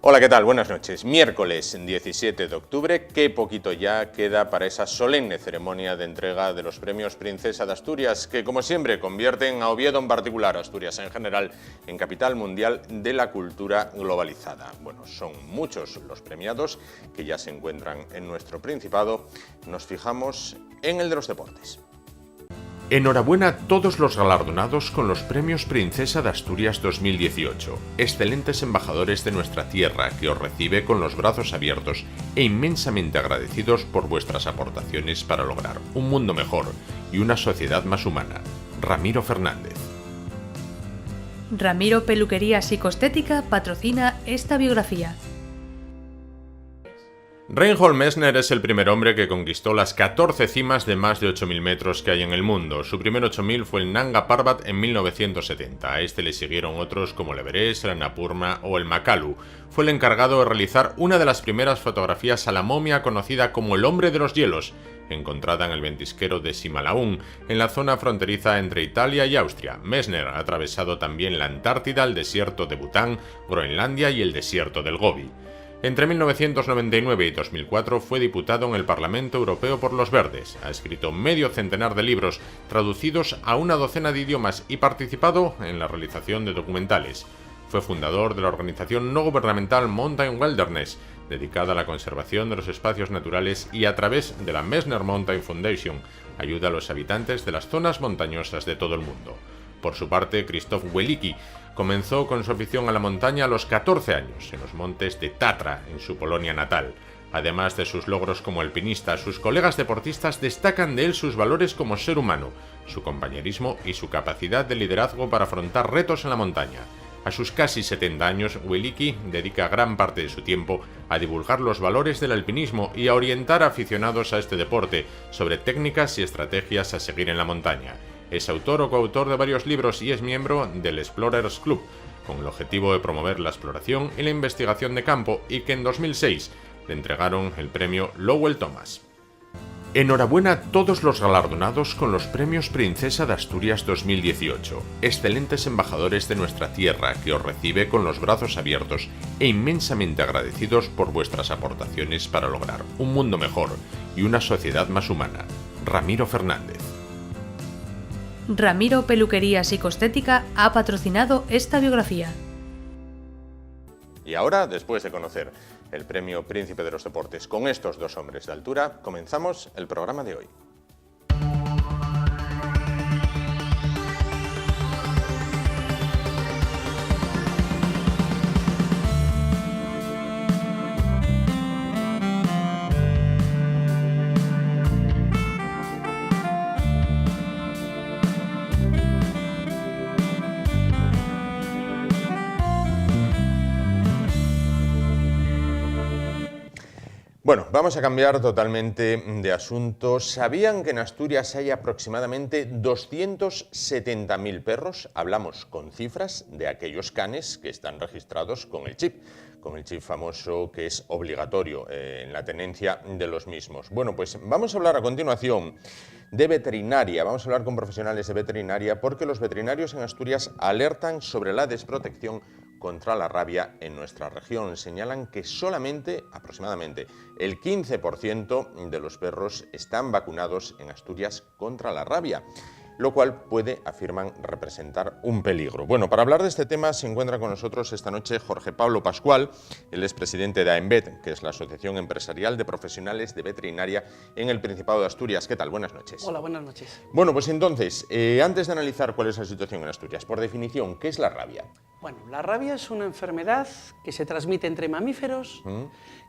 Hola, ¿qué tal? Buenas noches. Miércoles 17 de octubre, qué poquito ya queda para esa solemne ceremonia de entrega de los premios Princesa de Asturias, que como siempre convierten a Oviedo en particular, Asturias en general, en capital mundial de la cultura globalizada. Bueno, son muchos los premiados que ya se encuentran en nuestro Principado. Nos fijamos en el de los deportes. Enhorabuena a todos los galardonados con los premios Princesa de Asturias 2018, excelentes embajadores de nuestra tierra que os recibe con los brazos abiertos e inmensamente agradecidos por vuestras aportaciones para lograr un mundo mejor y una sociedad más humana. Ramiro Fernández. Ramiro Peluquería Psicoestética patrocina esta biografía. Reinhold Messner es el primer hombre que conquistó las 14 cimas de más de 8.000 metros que hay en el mundo. Su primer 8.000 fue el Nanga Parbat en 1970. A este le siguieron otros como el Everest, el Annapurna o el Makalu. Fue el encargado de realizar una de las primeras fotografías a la momia conocida como el Hombre de los Hielos, encontrada en el ventisquero de Simalaún, en la zona fronteriza entre Italia y Austria. Messner ha atravesado también la Antártida, el desierto de Bután, Groenlandia y el desierto del Gobi. Entre 1999 y 2004 fue diputado en el Parlamento Europeo por Los Verdes, ha escrito medio centenar de libros traducidos a una docena de idiomas y participado en la realización de documentales. Fue fundador de la organización no gubernamental Mountain Wilderness, dedicada a la conservación de los espacios naturales, y a través de la Messner Mountain Foundation ayuda a los habitantes de las zonas montañosas de todo el mundo. Por su parte, Krzysztof Welicki comenzó con su afición a la montaña a los 14 años, en los montes de Tatra, en su Polonia natal. Además de sus logros como alpinista, sus colegas deportistas destacan de él sus valores como ser humano, su compañerismo y su capacidad de liderazgo para afrontar retos en la montaña. A sus casi 70 años, Welicki dedica gran parte de su tiempo a divulgar los valores del alpinismo y a orientar a aficionados a este deporte sobre técnicas y estrategias a seguir en la montaña. Es autor o coautor de varios libros y es miembro del Explorers Club, con el objetivo de promover la exploración y la investigación de campo, y que en 2006 le entregaron el premio Lowell Thomas. Enhorabuena a todos los galardonados con los premios Princesa de Asturias 2018, excelentes embajadores de nuestra tierra que os recibe con los brazos abiertos e inmensamente agradecidos por vuestras aportaciones para lograr un mundo mejor y una sociedad más humana. Ramiro Fernández. Ramiro Peluquería Psicoestética ha patrocinado esta biografía. Y ahora, después de conocer el premio Príncipe de los Deportes con estos dos hombres de altura, comenzamos el programa de hoy. Bueno, vamos a cambiar totalmente de asunto. ¿Sabían que en Asturias hay aproximadamente 270.000 perros? Hablamos con cifras de aquellos canes que están registrados con el chip famoso que es obligatorio en la tenencia de los mismos. Bueno, pues vamos a hablar a continuación de veterinaria. Vamos a hablar con profesionales de veterinaria porque los veterinarios en Asturias alertan sobre la desprotección contra la rabia en nuestra región. Señalan que solamente, aproximadamente, el 15% de los perros están vacunados en Asturias contra la rabia, lo cual puede, afirman, representar un peligro. Bueno, para hablar de este tema se encuentra con nosotros esta noche Jorge Pablo Pascual. Él es presidente de AEMVET, que es la Asociación Empresarial de Profesionales de Veterinaria en el Principado de Asturias. ¿Qué tal? Buenas noches. Hola, buenas noches. Bueno, pues entonces, antes de analizar cuál es la situación en Asturias, por definición, ¿qué es la rabia? Bueno, la rabia es una enfermedad que se transmite entre mamíferos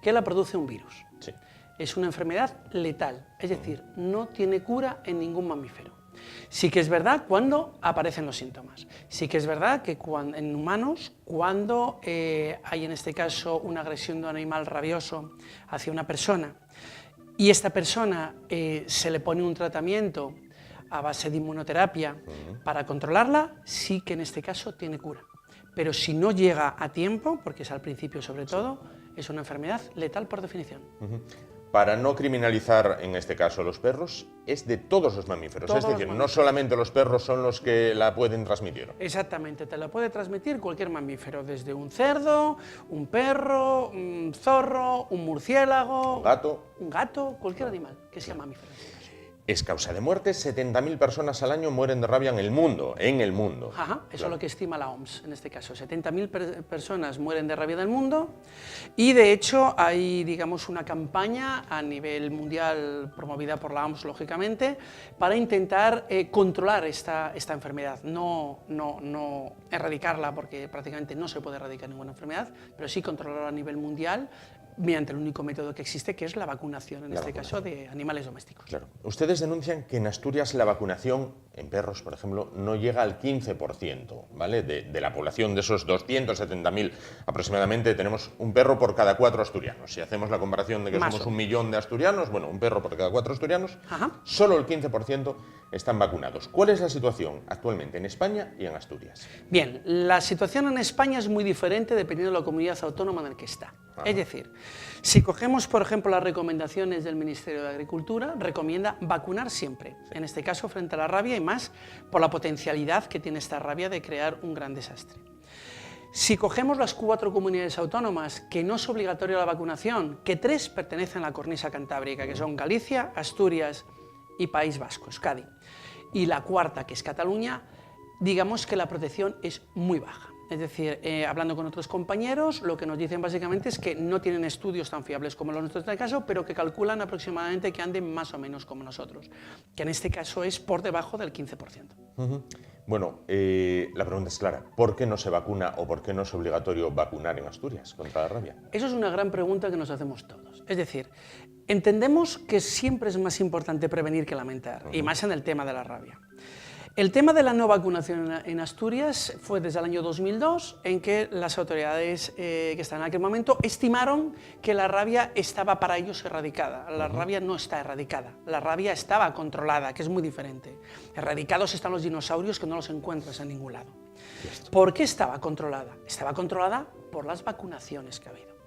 que la produce un virus. Sí. Es una enfermedad letal, es decir, no tiene cura en ningún mamífero. Sí que es verdad cuando aparecen los síntomas. Sí que es verdad que en humanos, cuando hay en este caso una agresión de un animal rabioso hacia una persona y esta persona se le pone un tratamiento a base de inmunoterapia para controlarla, sí que en este caso tiene cura. Pero si no llega a tiempo, porque es al principio sobre todo, es una enfermedad letal por definición. para no criminalizar, en este caso, los perros, es de todos los mamíferos. Es decir, no solamente los perros son los que la pueden transmitir. Exactamente, te la puede transmitir cualquier mamífero, desde un cerdo, un perro, un zorro, un murciélago, un gato, cualquier animal que sea mamífero. Es causa de muerte, 70.000 personas al año mueren de rabia en el mundo. Ajá, eso es lo que estima la OMS en este caso. 70.000 personas mueren de rabia en el mundo y de hecho hay, digamos, una campaña a nivel mundial promovida por la OMS, lógicamente, para intentar controlar esta enfermedad. No erradicarla, porque prácticamente no se puede erradicar ninguna enfermedad, pero sí controlarla a nivel mundial mediante el único método que existe, que es la vacunación, en este caso, de animales domésticos. Claro. Ustedes denuncian que en Asturias la vacunación en perros, por ejemplo, no llega al 15%, ¿vale? De la población, de esos 270.000 aproximadamente, tenemos un perro por cada 4 asturianos. Si hacemos la comparación de que somos 1 millón de asturianos, bueno, un perro por cada 4 asturianos, solo el 15% están vacunados. ¿Cuál es la situación actualmente en España y en Asturias? Bien, la situación en España es muy diferente dependiendo de la comunidad autónoma en la que está. Es decir, si cogemos, por ejemplo, las recomendaciones del Ministerio de Agricultura, recomienda vacunar siempre, en este caso frente a la rabia y más por la potencialidad que tiene esta rabia de crear un gran desastre. Si cogemos las 4 comunidades autónomas, que no es obligatoria la vacunación, que 3 pertenecen a la cornisa cantábrica, que son Galicia, Asturias y País Vasco, Euskadi, y la 4ª, que es Cataluña, digamos que la protección es muy baja. Es decir, hablando con otros compañeros, lo que nos dicen básicamente es que no tienen estudios tan fiables como los nuestros en este caso, pero que calculan aproximadamente que anden más o menos como nosotros, que en este caso es por debajo del 15%. Bueno, la pregunta es clara. ¿Por qué no se vacuna o por qué no es obligatorio vacunar en Asturias contra la rabia? Eso es una gran pregunta que nos hacemos todos. Es decir, entendemos que siempre es más importante prevenir que lamentar, y más en el tema de la rabia. El tema de la no vacunación en Asturias fue desde el año 2002, en que las autoridades que estaban en aquel momento estimaron que la rabia estaba para ellos erradicada. La rabia no está erradicada, la rabia estaba controlada, que es muy diferente. Erradicados están los dinosaurios, que no los encuentras en ningún lado. ¿Por qué estaba controlada? Estaba controlada por las vacunaciones que ha habido.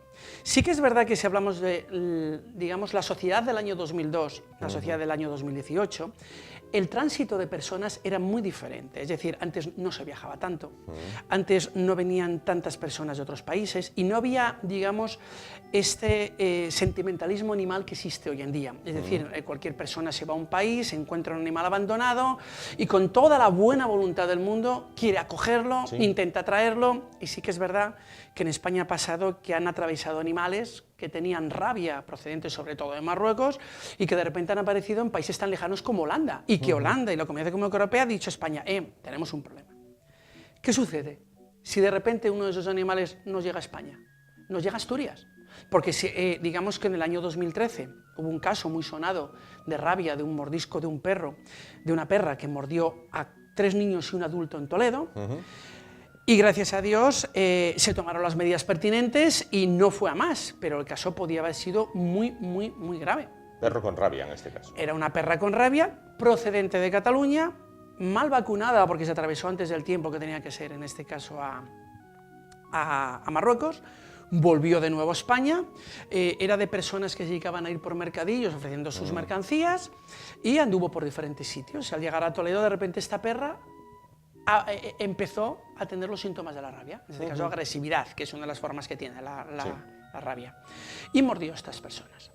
Sí que es verdad que si hablamos de, digamos, la sociedad del año 2002, la sociedad del año 2018, el tránsito de personas era muy diferente. Es decir, antes no se viajaba tanto, antes no venían tantas personas de otros países y no había, digamos, este sentimentalismo animal que existe hoy en día. Es decir, cualquier persona se va a un país, encuentra un animal abandonado y con toda la buena voluntad del mundo quiere acogerlo, intenta traerlo, y sí que es verdad que en España ha pasado que han atravesado animales que tenían rabia, procedentes sobre todo de Marruecos, y que de repente han aparecido en países tan lejanos como Holanda, y que Holanda y la Comunidad Económica Europea ha dicho a España, tenemos un problema. ¿Qué sucede si de repente uno de esos animales nos llega a España? Nos llega a Asturias. Porque digamos que en el año 2013 hubo un caso muy sonado de rabia, de un mordisco de un perro, de una perra que mordió a 3 niños y un adulto en Toledo, y gracias a Dios se tomaron las medidas pertinentes y no fue a más, pero el caso podía haber sido muy, muy, muy grave. Perro con rabia en este caso. Era una perra con rabia, procedente de Cataluña, mal vacunada porque se atravesó antes del tiempo que tenía que ser, en este caso a Marruecos, volvió de nuevo a España, era de personas que se dedicaban a ir por mercadillos ofreciendo sus mercancías y anduvo por diferentes sitios. Y al llegar a Toledo, de repente esta perra empezó a tener los síntomas de la rabia, en este caso agresividad, que es una de las formas que tiene la rabia, y mordió a estas personas.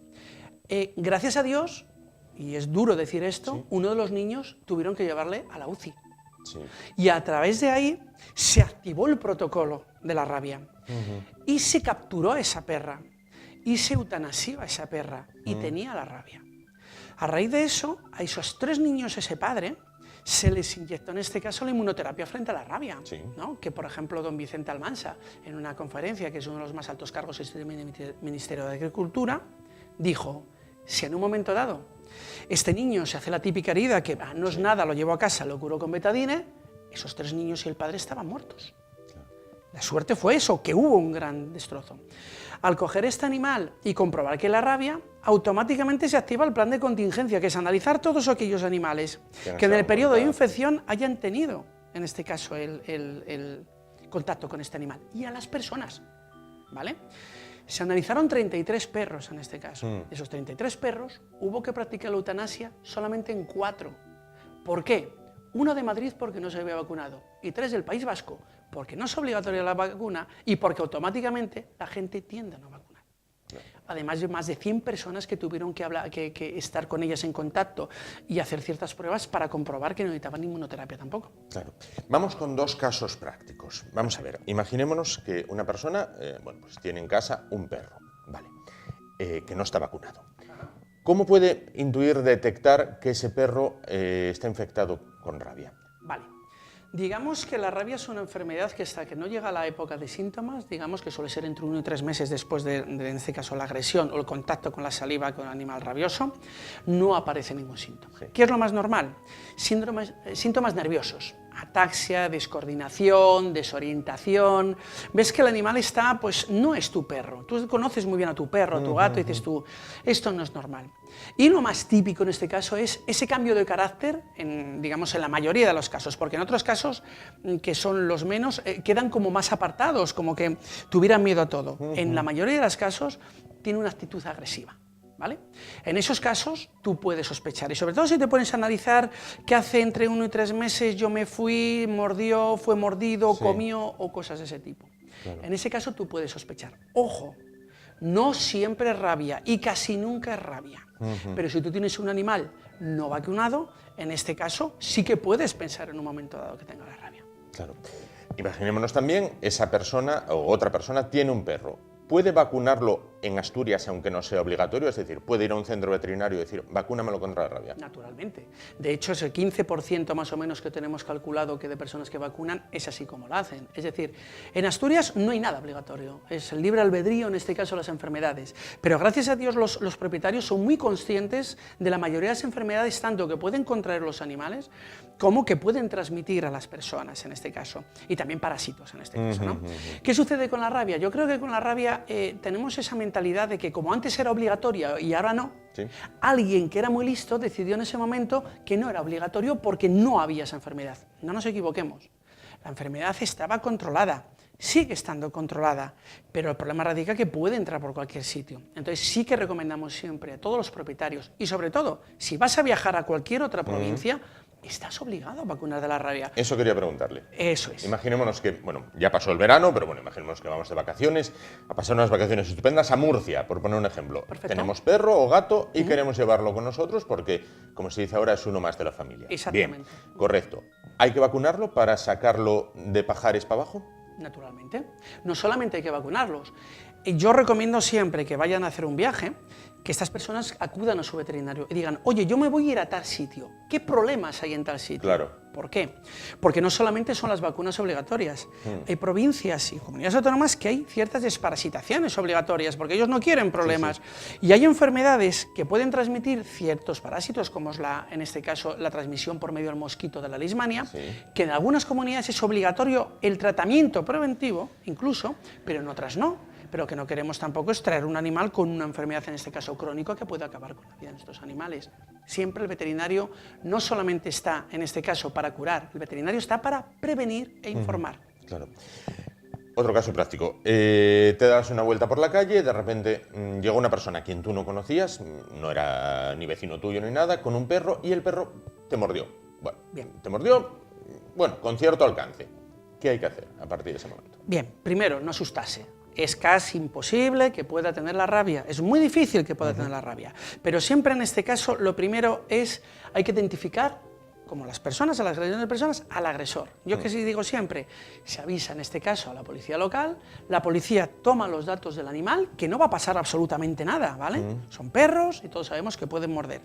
Gracias a Dios, y es duro decir esto, uno de los niños tuvieron que llevarle a la UCI. Y a través de ahí se activó el protocolo de la rabia y se capturó a esa perra y se eutanasió a esa perra y tenía la rabia. A raíz de eso, a esos 3 niños, ese padre, se les inyectó en este caso la inmunoterapia frente a la rabia, ¿no? Que por ejemplo don Vicente Almansa, en una conferencia, que es uno de los más altos cargos del Ministerio de Agricultura, dijo, si en un momento dado este niño se hace la típica herida, que no es nada, lo llevó a casa, lo curó con betadine, esos 3 niños y el padre estaban muertos. La suerte fue eso, que hubo un gran destrozo. Al coger este animal y comprobar que la rabia, automáticamente se activa el plan de contingencia, que es analizar todos aquellos animales que en el periodo de infección hayan tenido, en este caso, el contacto con este animal, y a las personas, ¿vale? Se analizaron 33 perros en este caso. De esos 33 perros hubo que practicar la eutanasia solamente en 4. ¿Por qué? 1 de Madrid porque no se había vacunado y 3 del País Vasco porque no es obligatoria la vacuna y porque automáticamente la gente tiende a no vacunar. Además de más de 100 personas que tuvieron que estar con ellas en contacto y hacer ciertas pruebas para comprobar que no necesitaban inmunoterapia tampoco. Claro. Vamos con 2 casos prácticos. Vamos a ver, imaginémonos que una persona pues tiene en casa un perro, ¿vale? Que no está vacunado. ¿Cómo puede intuir, detectar que ese perro está infectado con rabia? Vale. Digamos que la rabia es una enfermedad que hasta que no llega a la época de síntomas, digamos que suele ser entre 1 y 3 meses después de, en este caso, la agresión o el contacto con la saliva con el animal rabioso, no aparece ningún síntoma. Sí. ¿Qué es lo más normal? Síntomas nerviosos. Ataxia, descoordinación, desorientación. Ves que el animal está, pues no es tu perro. Tú conoces muy bien a tu perro, a tu gato, y dices tú, esto no es normal. Y lo más típico en este caso es ese cambio de carácter, digamos en la mayoría de los casos, porque en otros casos, que son los menos, quedan como más apartados, como que tuvieran miedo a todo. En la mayoría de los casos tiene una actitud agresiva. ¿Vale? En esos casos tú puedes sospechar, y sobre todo si te pones a analizar que hace entre 1 y 3 meses yo me fui, mordió, fue mordido, sí, comió o cosas de ese tipo. Claro. En ese caso tú puedes sospechar. Ojo, no siempre es rabia y casi nunca es rabia, pero si tú tienes un animal no vacunado, en este caso sí que puedes pensar en un momento dado que tenga la rabia. Claro. Imaginémonos también, esa persona o otra persona tiene un perro. ¿Puede vacunarlo en Asturias aunque no sea obligatorio? Es decir, ¿puede ir a un centro veterinario y decir, vacúnamelo contra la rabia? Naturalmente. De hecho, ese 15% más o menos que tenemos calculado que de personas que vacunan es así como lo hacen. Es decir, en Asturias no hay nada obligatorio. Es el libre albedrío, en este caso, las enfermedades. Pero gracias a Dios los propietarios son muy conscientes de la mayoría de las enfermedades, tanto que pueden contraer los animales como que pueden transmitir a las personas, en este caso. Y también parásitos, en este caso, ¿no? ¿Qué sucede con la rabia? Yo creo que con la rabia tenemos esa mentalidad de que como antes era obligatoria y ahora no, sí, alguien que era muy listo decidió en ese momento que no era obligatorio porque no había esa enfermedad. No nos equivoquemos, la enfermedad estaba controlada, sigue estando controlada, pero el problema radica que puede entrar por cualquier sitio. Entonces sí que recomendamos siempre a todos los propietarios y sobre todo, si vas a viajar a cualquier otra provincia, estás obligado a vacunar de la rabia. Eso quería preguntarle. Eso es. Imaginémonos que, bueno, ya pasó el verano, pero bueno, imaginémonos que vamos de vacaciones, a pasar unas vacaciones estupendas a Murcia, por poner un ejemplo. Perfecto. Tenemos perro o gato y queremos llevarlo con nosotros porque, como se dice ahora, es uno más de la familia. Exactamente. Bien, correcto. ¿Hay que vacunarlo para sacarlo de Pajares para abajo? Naturalmente. No solamente hay que vacunarlos. Yo recomiendo siempre que vayan a hacer un viaje, que estas personas acudan a su veterinario y digan, oye, yo me voy a ir a tal sitio, ¿qué problemas hay en tal sitio? Claro. ¿Por qué? Porque no solamente son las vacunas obligatorias, hay provincias y comunidades autónomas que hay ciertas desparasitaciones obligatorias, porque ellos no quieren problemas, y hay enfermedades que pueden transmitir ciertos parásitos, como es en este caso la transmisión por medio del mosquito de la leishmania, que en algunas comunidades es obligatorio el tratamiento preventivo, incluso, pero en otras no. Pero que no queremos tampoco es traer un animal con una enfermedad, en este caso crónica, que puede acabar con la vida de estos animales. Siempre el veterinario no solamente está, en este caso, para curar, el veterinario está para prevenir e informar. Claro. Otro caso práctico. Te das una vuelta por la calle, de repente llega una persona a quien tú no conocías, no era ni vecino tuyo ni nada, con un perro y el perro te mordió. Bueno, bien. Te mordió, bueno, con cierto alcance. ¿Qué hay que hacer a partir de ese momento? Bien, primero, no asustarse. Es casi imposible que pueda tener la rabia, es muy difícil que pueda tener la rabia, pero siempre en este caso lo primero es, hay que identificar, como las personas, a las agresiones de personas, al agresor. Yo que sí digo siempre, se avisa en este caso a la policía local, la policía toma los datos del animal, que no va a pasar absolutamente nada, ¿vale? Son perros y todos sabemos que pueden morder.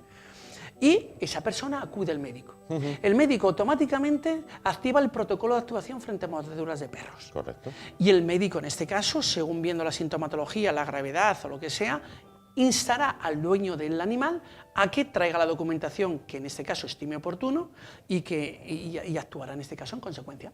Y esa persona acude al médico. El médico automáticamente activa el protocolo de actuación frente a mordeduras de perros. Correcto. Y el médico, en este caso, según viendo la sintomatología, la gravedad o lo que sea, instará al dueño del animal a que traiga la documentación que en este caso estime oportuno y actuará en este caso en consecuencia.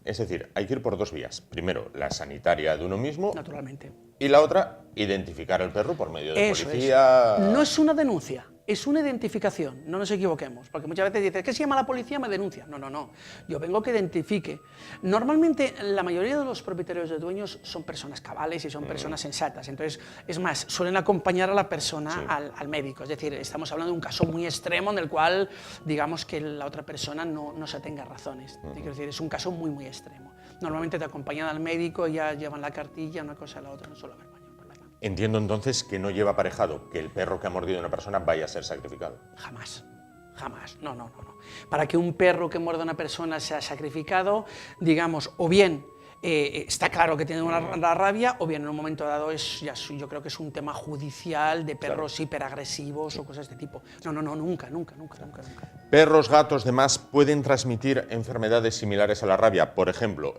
Es decir, hay que ir por 2 vías. Primero, la sanitaria de uno mismo. Naturalmente. Y la otra, identificar al perro por medio de policía. No es una denuncia. es una identificación, no nos equivoquemos, porque muchas veces dices, ¿qué se llama la policía? Me denuncia. No, no, no, yo vengo que identifique. Normalmente la mayoría de los propietarios de dueños son personas cabales y son personas sensatas, entonces, es más, suelen acompañar a la persona al médico, es decir, estamos hablando de un caso muy extremo en el cual, digamos que la otra persona no se tenga razones, quiero decir, es un caso muy, muy extremo. Normalmente te acompañan al médico, ya llevan la cartilla, una cosa a la otra, no suele haber mayor problema. Entiendo entonces que no lleva aparejado que el perro que ha mordido a una persona vaya a ser sacrificado. Jamás, jamás, no, no, no, no. Para que un perro que muerda a una persona sea sacrificado, digamos, o bien está claro que tiene la rabia, o bien en un momento dado yo creo que es un tema judicial de perros hiperagresivos o cosas de este tipo. No, no, no, nunca, nunca, nunca, nunca, nunca. ¿Perros, gatos, demás pueden transmitir enfermedades similares a la rabia? Por ejemplo,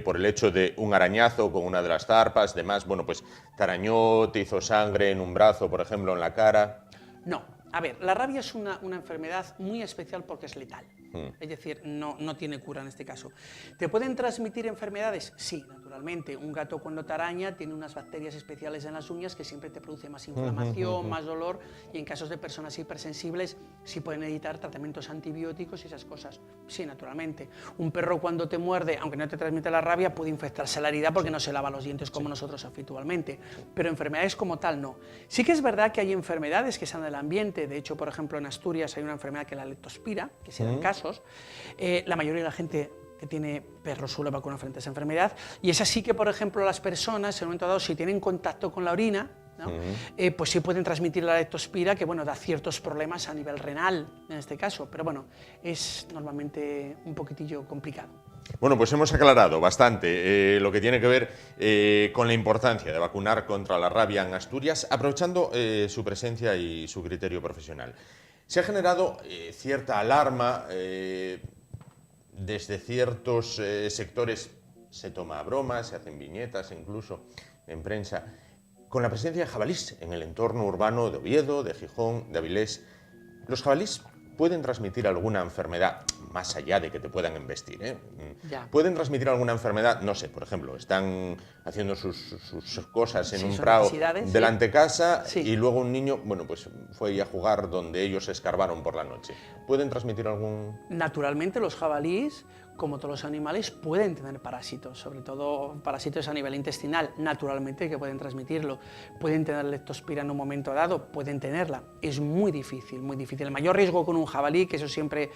por el hecho de un arañazo con una de las zarpas, demás, bueno, pues te arañó, te hizo sangre en un brazo, por ejemplo, en la cara. No. A ver, la rabia es una enfermedad muy especial porque es letal, es decir, no tiene cura en este caso. ¿Te pueden transmitir enfermedades? Sí, naturalmente. Un gato cuando te araña tiene unas bacterias especiales en las uñas que siempre te produce más inflamación, más dolor, y en casos de personas hipersensibles sí pueden necesitar tratamientos antibióticos y esas cosas. Sí, naturalmente. Un perro cuando te muerde, aunque no te transmite la rabia, puede infectarse la herida porque no se lava los dientes como nosotros habitualmente, pero enfermedades como tal no. Sí que es verdad que hay enfermedades que salen del ambiente. De hecho, por ejemplo, en Asturias hay una enfermedad que es la leptospira, que se da en casos. La mayoría de la gente que tiene perros suele vacunar frente a esa enfermedad, y es así que, por ejemplo, las personas, en un momento dado, si tienen contacto con la orina, ¿no? Pues sí pueden transmitir la leptospira, que bueno, da ciertos problemas a nivel renal, en este caso, pero bueno, es normalmente un poquitillo complicado. Bueno, pues hemos aclarado bastante lo que tiene que ver con la importancia de vacunar contra la rabia en Asturias, aprovechando su presencia y su criterio profesional. Se ha generado cierta alarma, desde ciertos sectores se toma a broma, se hacen viñetas incluso en prensa, con la presencia de jabalís en el entorno urbano de Oviedo, de Gijón, de Avilés. ¿Los jabalís pueden transmitir alguna enfermedad, más allá de que te puedan embestir, ¿Pueden transmitir alguna enfermedad? No sé, por ejemplo, están haciendo sus cosas en un prado delante de casa y luego un niño, bueno, pues fue a jugar donde ellos escarbaron por la noche. ¿Pueden transmitir algún...? Naturalmente los jabalíes, como todos los animales, pueden tener parásitos, sobre todo parásitos a nivel intestinal, naturalmente que pueden transmitirlo. Pueden tener leptospira en un momento dado, pueden tenerla. Es muy difícil, muy difícil. El mayor riesgo con un jabalí, que eso siempre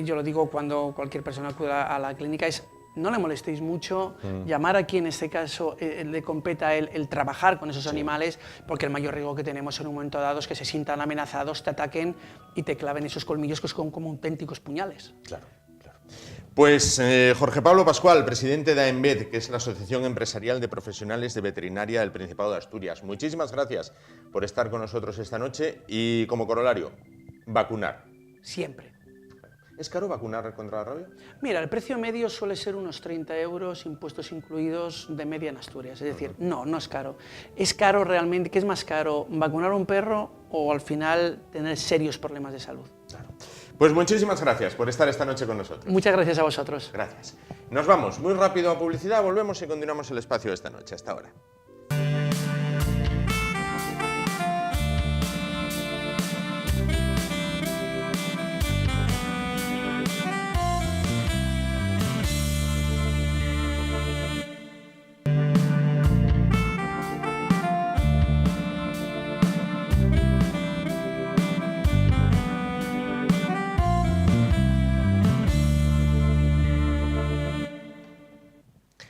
yo lo digo cuando cualquier persona acude a la clínica, es no le molestéis mucho, llamar a quien en este caso le competa el trabajar con esos animales, porque el mayor riesgo que tenemos en un momento dado es que se sientan amenazados, te ataquen y te claven esos colmillos que son como auténticos puñales. Claro. Pues Jorge Pablo Pascual, presidente de AEMVET, que es la Asociación Empresarial de Profesionales de Veterinaria del Principado de Asturias. Muchísimas gracias por estar con nosotros esta noche y, como corolario, vacunar. Siempre. ¿Es caro vacunar contra la rabia? Mira, el precio medio suele ser unos 30 euros, impuestos incluidos, de media en Asturias. Es decir, no es caro. Es caro realmente. ¿Qué es más caro? ¿Vacunar a un perro o al final tener serios problemas de salud? Claro. Pues muchísimas gracias por estar esta noche con nosotros. Muchas gracias a vosotros. Gracias. Nos vamos muy rápido a publicidad, volvemos y continuamos el espacio de esta noche. Hasta ahora.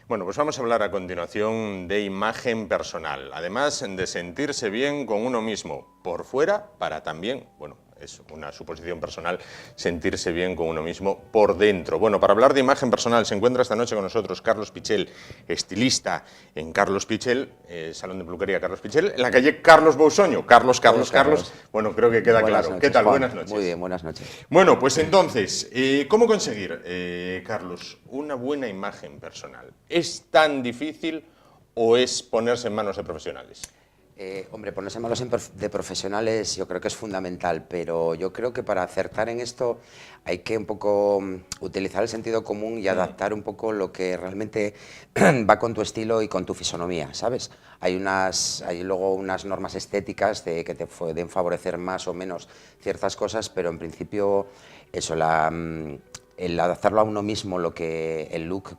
Bueno, pues vamos a hablar a continuación de imagen personal, además de sentirse bien con uno mismo, por fuera, para también, bueno, es una suposición personal, sentirse bien con uno mismo por dentro. Bueno, para hablar de imagen personal se encuentra esta noche con nosotros Carlos Pichel, estilista en Carlos Pichel, Salón de Peluquería Carlos Pichel, en la calle Carlos Bousoño. Carlos. Bueno, creo que queda claro. Noches, ¿Qué tal? Juan. Buenas noches. Muy bien, buenas noches. Bueno, pues entonces, ¿cómo conseguir, Carlos, una buena imagen personal? ¿Es tan difícil o es ponerse en manos de profesionales? Hombre, ponerse manos de profesionales yo creo que es fundamental, pero yo creo que para acertar en esto hay que un poco utilizar el sentido común y adaptar un poco lo que realmente va con tu estilo y con tu fisonomía, ¿sabes? Hay luego unas normas estéticas que te pueden favorecer más o menos ciertas cosas, pero en principio eso, el adaptarlo a uno mismo, el look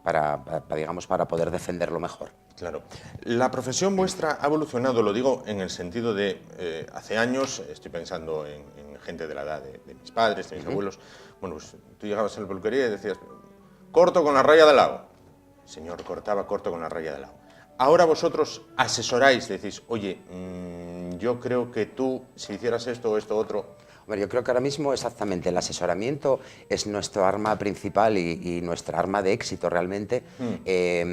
digamos, para poder defenderlo mejor. Claro. La profesión vuestra ha evolucionado, lo digo en el sentido de, hace años, estoy pensando en gente de la edad de mis padres, de mis abuelos, bueno, pues tú llegabas a la peluquería y decías, corto con la raya de lado. El señor cortaba corto con la raya de lado. Ahora vosotros asesoráis, decís, oye, yo creo que tú, si hicieras esto o esto otro... Bueno, yo creo que ahora mismo exactamente el asesoramiento es nuestro arma principal y nuestra arma de éxito realmente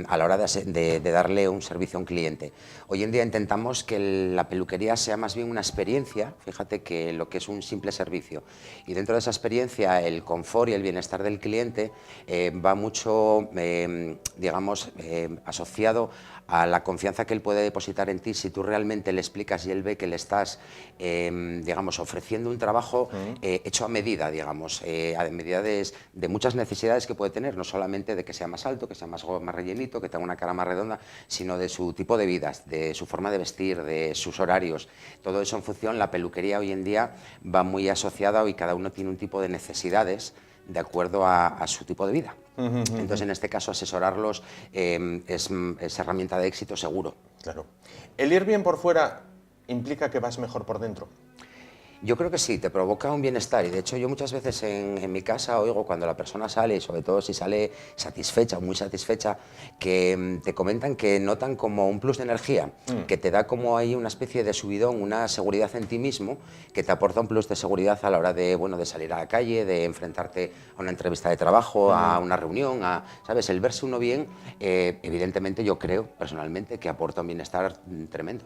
a la hora de darle un servicio a un cliente. Hoy en día intentamos que la peluquería sea más bien una experiencia, fíjate, que lo que es un simple servicio. Y dentro de esa experiencia el confort y el bienestar del cliente va mucho, digamos, asociado a la confianza que él puede depositar en ti si tú realmente le explicas y él ve que le estás, digamos, ofreciendo un trabajo hecho a medida, digamos, a medida de muchas necesidades que puede tener, no solamente de que sea más alto, que sea más rellenito, que tenga una cara más redonda, sino de su tipo de vida, de su forma de vestir, de sus horarios. Todo eso en función, la peluquería hoy en día va muy asociada y cada uno tiene un tipo de necesidades de acuerdo a su tipo de vida. Entonces, en este caso, asesorarlos es herramienta de éxito seguro. Claro. ¿El ir bien por fuera implica que vas mejor por dentro? Yo creo que sí, te provoca un bienestar y de hecho yo muchas veces en mi casa oigo cuando la persona sale, sobre todo si sale satisfecha o muy satisfecha, que te comentan que notan como un plus de energía, que te da como ahí una especie de subidón, una seguridad en ti mismo, que te aporta un plus de seguridad a la hora de, bueno, de salir a la calle, de enfrentarte a una entrevista de trabajo, a una reunión, ¿sabes? El verse uno bien, evidentemente yo creo personalmente que aporta un bienestar tremendo.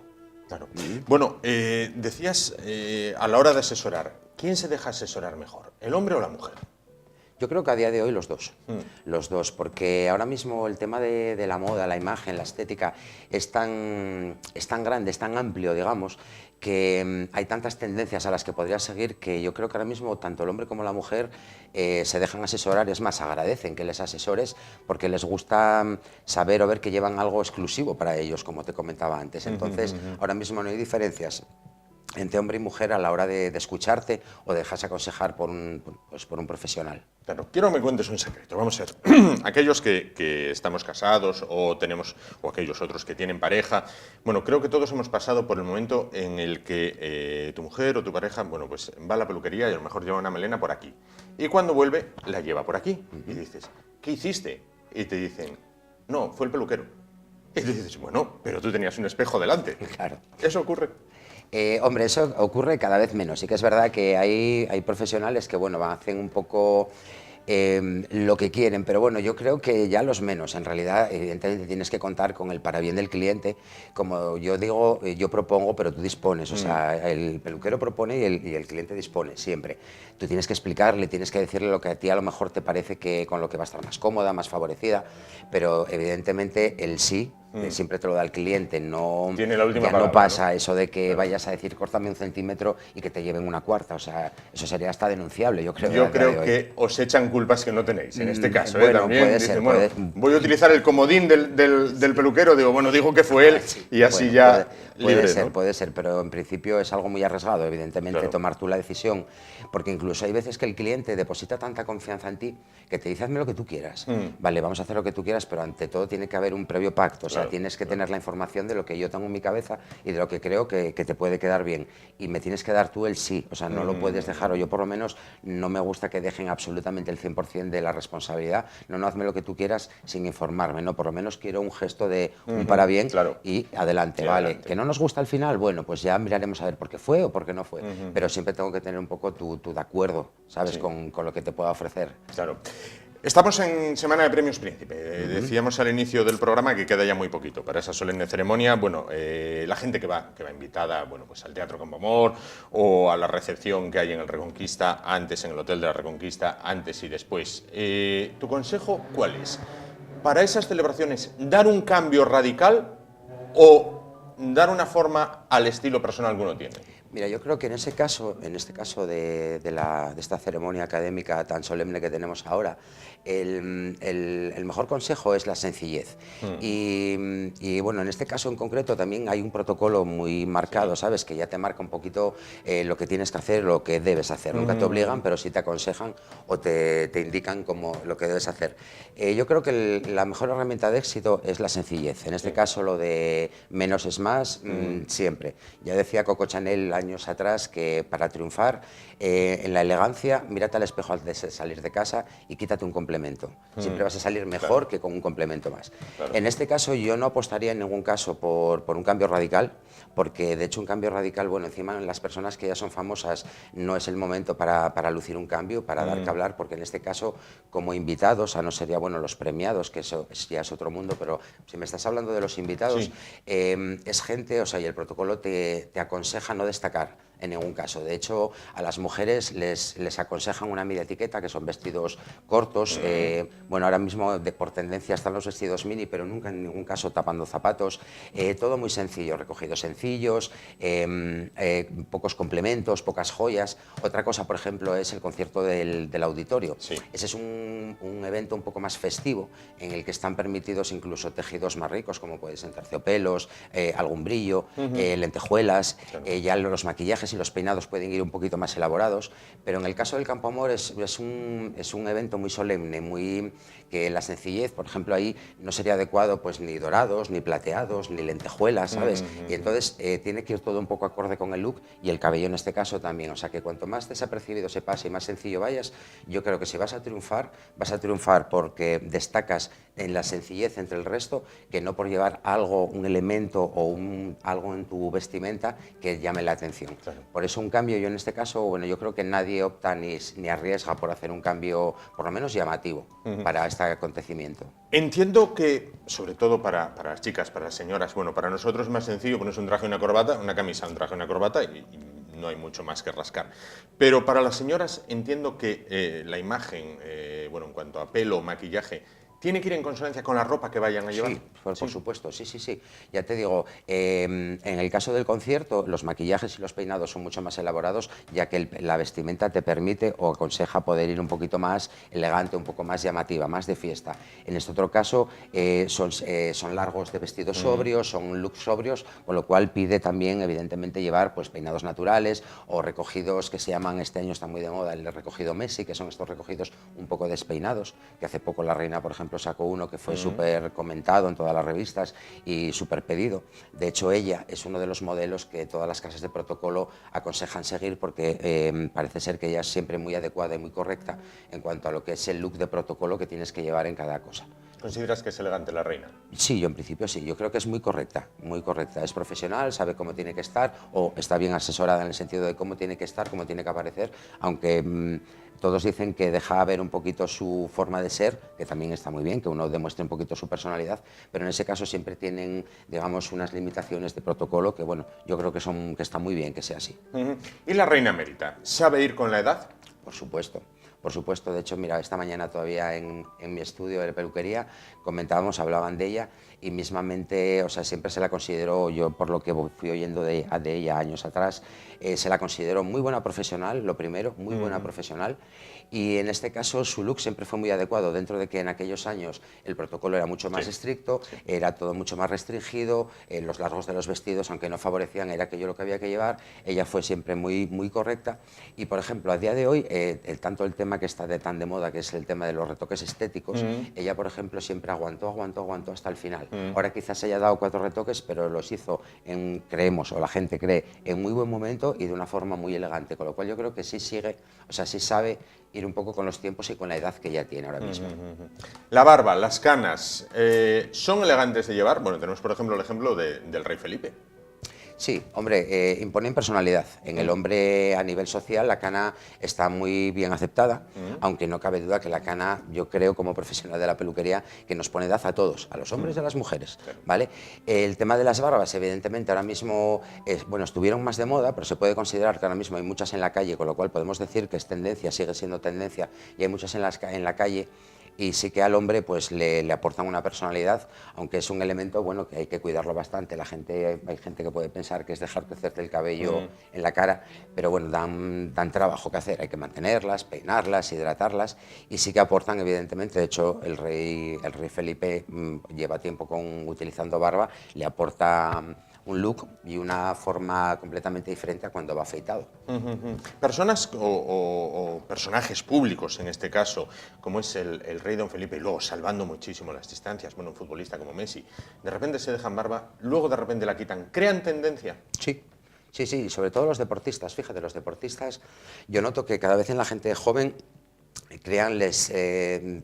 Claro. Bueno, decías a la hora de asesorar, ¿quién se deja asesorar mejor, el hombre o la mujer? Yo creo que a día de hoy los dos, porque ahora mismo el tema de la moda, la imagen, la estética es tan grande, es tan amplio, digamos, que hay tantas tendencias a las que podrías seguir que yo creo que ahora mismo tanto el hombre como la mujer se dejan asesorar, es más, agradecen que les asesores porque les gusta saber o ver que llevan algo exclusivo para ellos, como te comentaba antes. Entonces, ahora mismo no hay diferencias entre hombre y mujer a la hora de escucharte o de dejarse aconsejar por un profesional. Claro, quiero que me cuentes un secreto. Vamos a ver, aquellos que estamos casados o aquellos otros que tienen pareja, bueno, creo que todos hemos pasado por el momento en el que tu mujer o tu pareja, bueno, pues va a la peluquería y a lo mejor lleva una melena por aquí. Y cuando vuelve, la lleva por aquí. Y dices, ¿qué hiciste? Y te dicen, no, fue el peluquero. Y tú dices, bueno, pero tú tenías un espejo delante. Claro. ¿Eso ocurre? Hombre, eso ocurre cada vez menos. Sí que es verdad que hay profesionales que, bueno, hacen un poco lo que quieren, pero bueno, yo creo que ya los menos. En realidad, evidentemente, tienes que contar con el parabién del cliente. Como yo digo, yo propongo, pero tú dispones. O sea, el peluquero propone y el cliente dispone, siempre. Tú tienes que explicarle, tienes que decirle lo que a ti a lo mejor te parece que con lo que va a estar más cómoda, más favorecida, pero evidentemente el sí siempre te lo da el cliente, no, tiene la última ya palabra, no pasa ¿no? eso de que vayas a decir córtame un centímetro y que te lleven una cuarta, o sea, eso sería hasta denunciable, yo creo. Yo creo que os echan culpas que no tenéis, en este caso, bueno, también puede dicen, ser, bueno, voy a utilizar el comodín del peluquero, digo, bueno, digo que fue él y así bueno, ya puede libre, ser, ¿no? puede ser, pero en principio es algo muy arriesgado, evidentemente, Claro. tomar tú la decisión, porque incluso hay veces que el cliente deposita tanta confianza en ti que te dice hazme lo que tú quieras, vale, vamos a hacer lo que tú quieras, pero ante todo tiene que haber un previo pacto, o sea, Claro, tienes que tener la información de lo que yo tengo en mi cabeza y de lo que creo que te puede quedar bien, y me tienes que dar tú el sí, o sea, no lo puedes dejar, o yo por lo menos no me gusta que dejen absolutamente el 100% de la responsabilidad, no hazme lo que tú quieras sin informarme, no, por lo menos quiero un gesto de un para bien, claro. y adelante, Y vale, adelante. que no nos gusta al final, bueno, pues ya miraremos a ver por qué fue o por qué no fue, pero siempre tengo que tener un poco tu de acuerdo, ¿sabes? Sí. Con lo que te pueda ofrecer. Claro. Estamos en Semana de Premios Príncipe. Decíamos al inicio del programa que queda ya muy poquito para esa solemne ceremonia. Bueno, la gente que va invitada, bueno, pues al Teatro Campo Amor o a la recepción que hay en el Reconquista, antes en el Hotel de la Reconquista, antes y después. ¿Tu consejo cuál es? Para esas celebraciones, ¿dar un cambio radical o dar una forma al estilo personal que uno tiene. Mira, yo creo que en este caso de esta ceremonia académica tan solemne que tenemos ahora, el mejor consejo es la sencillez. Y bueno, en este caso en concreto también hay un protocolo muy marcado, ¿sabes? Que ya te marca un poquito lo que tienes que hacer, lo que debes hacer. Nunca te obligan, pero sí te aconsejan o te indican como lo que debes hacer. Yo creo que la mejor herramienta de éxito es la sencillez. En este caso lo de menos es más, siempre. Ya decía Coco Chanel años atrás que para triunfar en la elegancia, mírate al espejo antes de salir de casa y quítate un complemento. Siempre vas a salir mejor que con un complemento más. En este caso yo no apostaría en ningún caso por un cambio radical, porque de hecho un cambio radical, bueno, encima en las personas que ya son famosas no es el momento para lucir un cambio, para dar que hablar, porque en este caso como invitados, a no ser ya bueno los premiados, que eso ya es otro mundo, pero si me estás hablando de los invitados, es gente, o sea, y el protocolo te aconseja no destacar en ningún caso. De hecho, a las mujeres les aconsejan una media etiqueta, que son vestidos cortos. Bueno, ahora mismo por tendencia están los vestidos mini, pero nunca en ningún caso tapando zapatos. Todo muy sencillo, recogidos sencillos, pocos complementos, pocas joyas. Otra cosa, por ejemplo, es el concierto del auditorio. Ese es un evento un poco más festivo, en el que están permitidos incluso tejidos más ricos, como pueden ser terciopelos, algún brillo, lentejuelas, ya los maquillajes y los peinados pueden ir un poquito más elaborados, pero en el caso del Campo Amor es un evento muy solemne, que la sencillez, por ejemplo, ahí no sería adecuado pues ni dorados, ni plateados, ni lentejuelas, ¿sabes? Y entonces tiene que ir todo un poco acorde con el look y el cabello en este caso también, o sea que cuanto más desapercibido se pase y más sencillo vayas, yo creo que si vas a triunfar porque destacas en la sencillez entre el resto, que no por llevar algo, un elemento o algo en tu vestimenta que llame la atención. Por eso un cambio, yo en este caso, bueno, yo creo que nadie opta ni arriesga por hacer un cambio, por lo menos llamativo, para este acontecimiento. Entiendo que, sobre todo para las chicas, para las señoras, bueno, para nosotros es más sencillo ponerse un traje y una corbata, una camisa, un traje y una corbata y no hay mucho más que rascar. Pero para las señoras entiendo que la imagen, bueno, en cuanto a pelo, maquillaje, ¿tiene que ir en consonancia con la ropa que vayan a llevar? Sí, por supuesto, sí. Ya te digo, en el caso del concierto, los maquillajes y los peinados son mucho más elaborados, ya que la vestimenta te permite o aconseja poder ir un poquito más elegante, un poco más llamativa, más de fiesta. En este otro caso, son largos de vestidos sobrios, son looks sobrios, con lo cual pide también, evidentemente, llevar pues, peinados naturales o recogidos que se llaman, este año está muy de moda, el recogido Messi, que son estos recogidos un poco despeinados, que hace poco la reina, por ejemplo, sacó uno que fue súper comentado en todas las revistas y súper pedido. De hecho, ella es uno de los modelos que todas las casas de protocolo aconsejan seguir porque parece ser que ella es siempre muy adecuada y muy correcta en cuanto a lo que es el look de protocolo que tienes que llevar en cada cosa. ¿Consideras que es elegante la reina? Sí, yo en principio sí. Yo creo que es muy correcta, muy correcta. Es profesional, sabe cómo tiene que estar o está bien asesorada en el sentido de cómo tiene que estar, cómo tiene que aparecer, aunque todos dicen que deja ver un poquito su forma de ser, que también está muy bien, que uno demuestre un poquito su personalidad, pero en ese caso siempre tienen, digamos, unas limitaciones de protocolo que, bueno, yo creo que está muy bien que sea así. ¿Y la reina emérita? ¿Sabe ir con la edad? Por supuesto. Por supuesto, de hecho, mira, esta mañana todavía en mi estudio de peluquería hablaban de ella y mismamente, o sea, siempre se la considero, yo por lo que fui oyendo de ella años atrás, se la considero muy buena profesional, lo primero, muy buena profesional, y en este caso su look siempre fue muy adecuado, dentro de que en aquellos años el protocolo era mucho más estricto, era todo mucho más restringido, los largos de los vestidos, aunque no favorecían, era aquello lo que había que llevar, ella fue siempre muy correcta, y por ejemplo, a día de hoy, tanto el tema que está tan de moda, que es el tema de los retoques estéticos, ella, por ejemplo, siempre aguantó hasta el final. Ahora quizás haya dado 4 retoques, pero los hizo, creemos, o la gente cree, en muy buen momento y de una forma muy elegante, con lo cual yo creo que sí sigue, o sea, sí sabe ir un poco con los tiempos y con la edad que ya tiene ahora mismo. La barba, las canas, ¿son elegantes de llevar? Bueno, tenemos, por ejemplo, el ejemplo del rey Felipe. Sí, hombre, imponen personalidad. En el hombre a nivel social la cana está muy bien aceptada, aunque no cabe duda que la cana, yo creo como profesional de la peluquería, que nos pone edad a todos, a los hombres y a las mujeres, ¿vale? El tema de las barbas, evidentemente, ahora mismo, bueno, estuvieron más de moda, pero se puede considerar que ahora mismo hay muchas en la calle, con lo cual podemos decir que es tendencia, sigue siendo tendencia, y hay muchas en la calle. y sí que al hombre pues le aportan una personalidad, aunque es un elemento bueno que hay que cuidarlo bastante. Hay gente que puede pensar que es dejar crecerte el cabello en la cara, pero bueno, dan trabajo que hacer, hay que mantenerlas, peinarlas, hidratarlas, y sí que aportan evidentemente. De hecho el rey Felipe lleva tiempo utilizando barba, le aporta un look y una forma completamente diferente a cuando va afeitado. Personas o personajes públicos, en este caso, como es el rey Don Felipe, y luego salvando muchísimo las distancias, bueno, un futbolista como Messi, de repente se dejan barba, luego de repente la quitan, ¿crean tendencia? Sí. Sí, sobre todo los deportistas. Fíjate, los deportistas, yo noto que cada vez en la gente joven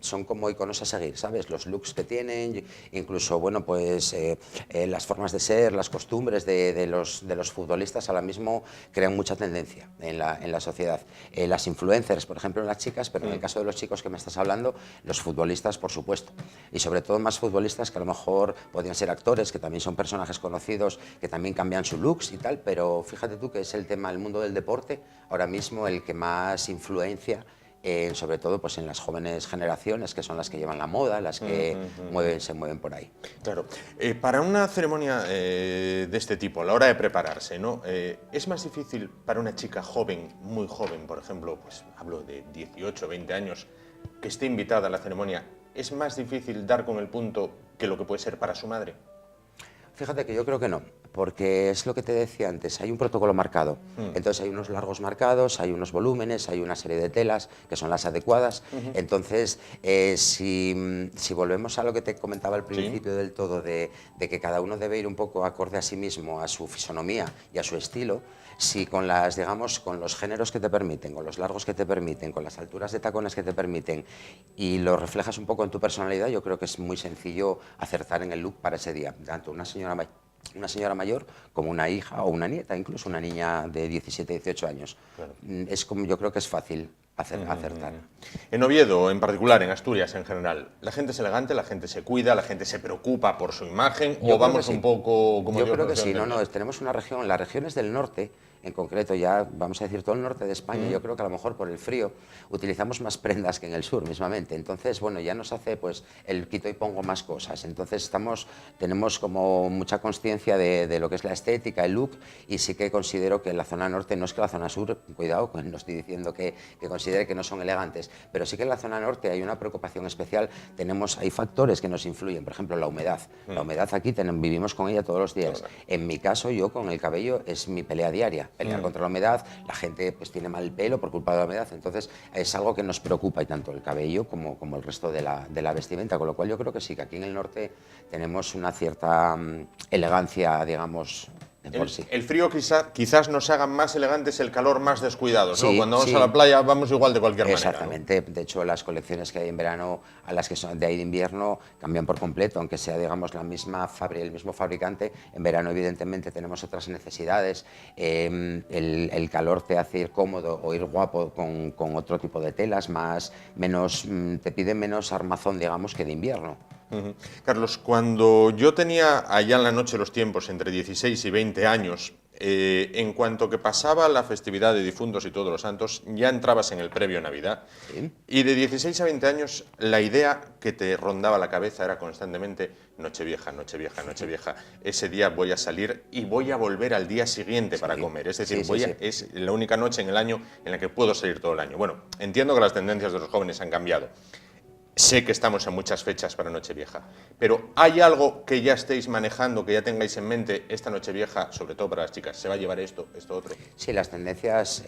son como iconos a seguir, ¿sabes? Los looks que tienen, incluso, bueno, pues las formas de ser, las costumbres de los futbolistas ahora mismo crean mucha tendencia en la sociedad. Las influencers, por ejemplo, en las chicas, pero en el caso de los chicos que me estás hablando, los futbolistas, por supuesto. Y sobre todo más futbolistas que a lo mejor podrían ser actores, que también son personajes conocidos, que también cambian sus looks y tal, pero fíjate tú que es el mundo del deporte, ahora mismo el que más influencia, sobre todo pues en las jóvenes generaciones, que son las que llevan la moda, las que se mueven por ahí. Claro. Para una ceremonia de este tipo, a la hora de prepararse, ¿no? ¿Es más difícil para una chica joven, muy joven, por ejemplo, pues hablo de 18, 20 años, que esté invitada a la ceremonia, es más difícil dar con el punto que lo que puede ser para su madre? Fíjate que yo creo que no, porque es lo que te decía antes, hay un protocolo marcado. Entonces hay unos largos marcados, hay unos volúmenes, hay una serie de telas que son las adecuadas. Entonces, si volvemos a lo que te comentaba al principio del todo, de que cada uno debe ir un poco acorde a sí mismo, a su fisonomía y a su estilo, si con con los géneros que te permiten, con los largos que te permiten, con las alturas de tacones que te permiten, y lo reflejas un poco en tu personalidad, yo creo que es muy sencillo acertar en el look para ese día. Tanto una señora mayor como una hija o una nieta, incluso una niña de 17, 18 años. Claro. Yo creo que es fácil acertar. En Oviedo, en particular, en Asturias en general, ¿la gente es elegante, la gente se cuida, la gente se preocupa por su imagen o vamos un poco como yo creo que sí, tenemos una región, las regiones del norte, en concreto ya vamos a decir todo el norte de España, yo creo que a lo mejor por el frío utilizamos más prendas que en el sur mismamente, entonces bueno, ya nos hace pues el quito y pongo más cosas, entonces tenemos como mucha conciencia de lo que es la estética, el look, y sí que considero que en la zona norte, no es que la zona sur, cuidado, no estoy diciendo que considere que no son elegantes, pero sí que en la zona norte hay una preocupación especial, hay factores que nos influyen, por ejemplo la humedad, la humedad aquí vivimos con ella todos los días, en mi caso yo con el cabello es mi pelea diaria, pelear contra la humedad, la gente pues tiene mal pelo por culpa de la humedad, entonces es algo que nos preocupa, y tanto el cabello como el resto de la vestimenta, con lo cual yo creo que sí, que aquí en el norte tenemos una cierta elegancia, digamos, El frío quizás nos haga más elegantes, el calor más descuidados, ¿no? Sí, cuando vamos a la playa vamos igual de cualquier manera. Exactamente, ¿no? De hecho las colecciones que hay en verano a las que son de ahí de invierno cambian por completo, aunque sea digamos el mismo fabricante, en verano evidentemente tenemos otras necesidades, el calor te hace ir cómodo o ir guapo con otro tipo de telas, te pide menos armazón digamos que de invierno. Carlos, cuando yo tenía allá en la noche los tiempos entre 16 y 20 años, en cuanto que pasaba la festividad de difuntos y todos los santos, ya entrabas en el previo Navidad. ¿Sí? Y de 16 a 20 años, la idea que te rondaba la cabeza era constantemente Nochevieja, Nochevieja, Nochevieja. Ese día voy a salir y voy a volver al día siguiente para comer. Es decir, es la única noche en el año en la que puedo salir todo el año. Bueno, entiendo que las tendencias de los jóvenes han cambiado. Sé que estamos en muchas fechas para Nochevieja, pero ¿hay algo que ya estéis manejando, que ya tengáis en mente esta Nochevieja, sobre todo para las chicas? ¿Se va a llevar esto otro? Sí, las tendencias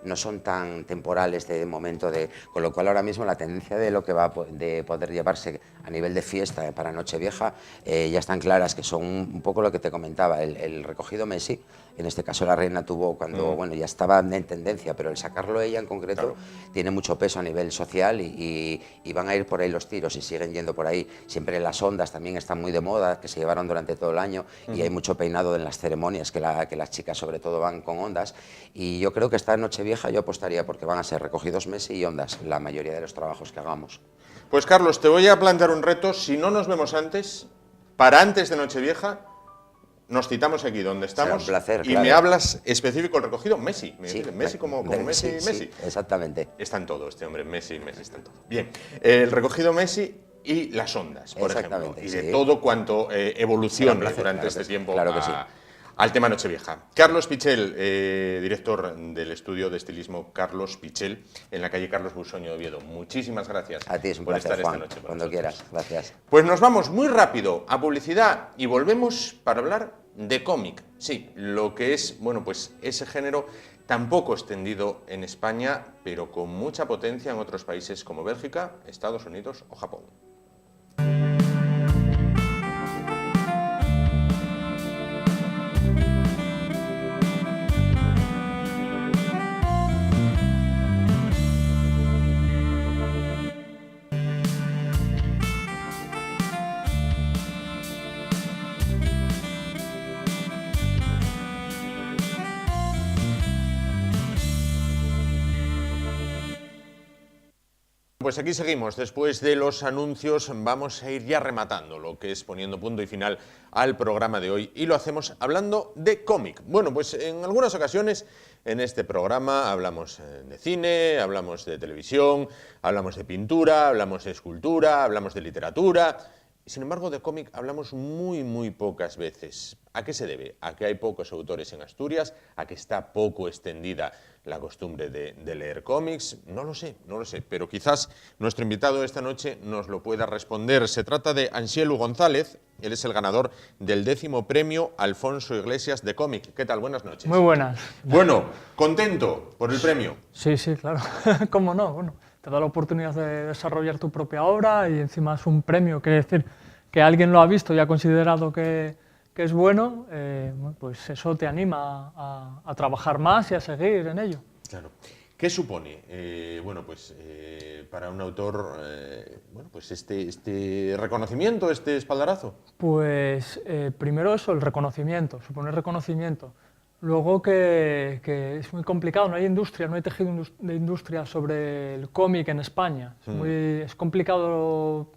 no son tan temporales de momento, con lo cual ahora mismo la tendencia de lo que va de poder llevarse a nivel de fiesta para Nochevieja ya están claras, que son un poco lo que te comentaba, el recogido Messi, en este caso la reina tuvo cuando, bueno, ya estaba en tendencia, pero el sacarlo ella en concreto tiene mucho peso a nivel social y van a ir por ahí los tiros y siguen yendo por ahí. Siempre las ondas también están muy de moda, que se llevaron durante todo el año y hay mucho peinado en las ceremonias, que las chicas sobre todo van con ondas, y yo creo que esta Nochevieja yo apostaría porque van a ser recogidos Messi y ondas la mayoría de los trabajos que hagamos. Pues Carlos, te voy a plantear un reto, si no nos vemos antes, para antes de Nochevieja, nos citamos aquí donde estamos. Será un placer, y claro. me hablas específico el recogido Messi. Sí, Messi como Messi, sí, Messi. Exactamente. Está en todo este hombre, Messi está en todo. Bien, el recogido Messi y las ondas, por ejemplo, Exactamente, y de sí. todo cuanto evolucione placer, durante claro este que sí, tiempo claro que sí. al tema Nochevieja. Carlos Pichel, director del estudio de estilismo Carlos Pichel, en la calle Carlos Busoño de Oviedo. Muchísimas gracias A ti es un por placer, estar Juan, esta noche con cuando nosotros. quieras. Gracias. Pues nos vamos muy rápido a publicidad y volvemos para hablar de cómic. Sí, lo que es, bueno, pues ese género tan poco extendido en España, pero con mucha potencia en otros países como Bélgica, Estados Unidos o Japón. Pues aquí seguimos, después de los anuncios vamos a ir ya rematando lo que es poniendo punto y final al programa de hoy y lo hacemos hablando de cómic. Bueno, pues en algunas ocasiones en este programa hablamos de cine, hablamos de televisión, hablamos de pintura, hablamos de escultura, hablamos de literatura. Sin embargo, de cómic hablamos muy pocas veces. ¿A qué se debe? ¿A que hay pocos autores en Asturias? ¿A que está poco extendida la costumbre de leer cómics? No lo sé, pero quizás nuestro invitado esta noche nos lo pueda responder. Se trata de Anxielu González, él es el ganador del 10º premio Alfonso Iglesias de cómic. ¿Qué tal? Buenas noches. Muy buenas. Bueno, ¿contento por el premio? Sí, claro. ¿Cómo no? Bueno, te da la oportunidad de desarrollar tu propia obra y encima es un premio, quiere decir que alguien lo ha visto y ha considerado que es bueno, pues eso te anima a trabajar más y a seguir en ello. Claro. ¿Qué supone, para un autor, pues este reconocimiento, este espaldarazo? Pues primero eso, el reconocimiento, supone reconocimiento. Luego que es muy complicado, no hay industria, no hay tejido de industria sobre el cómic en España. Es complicado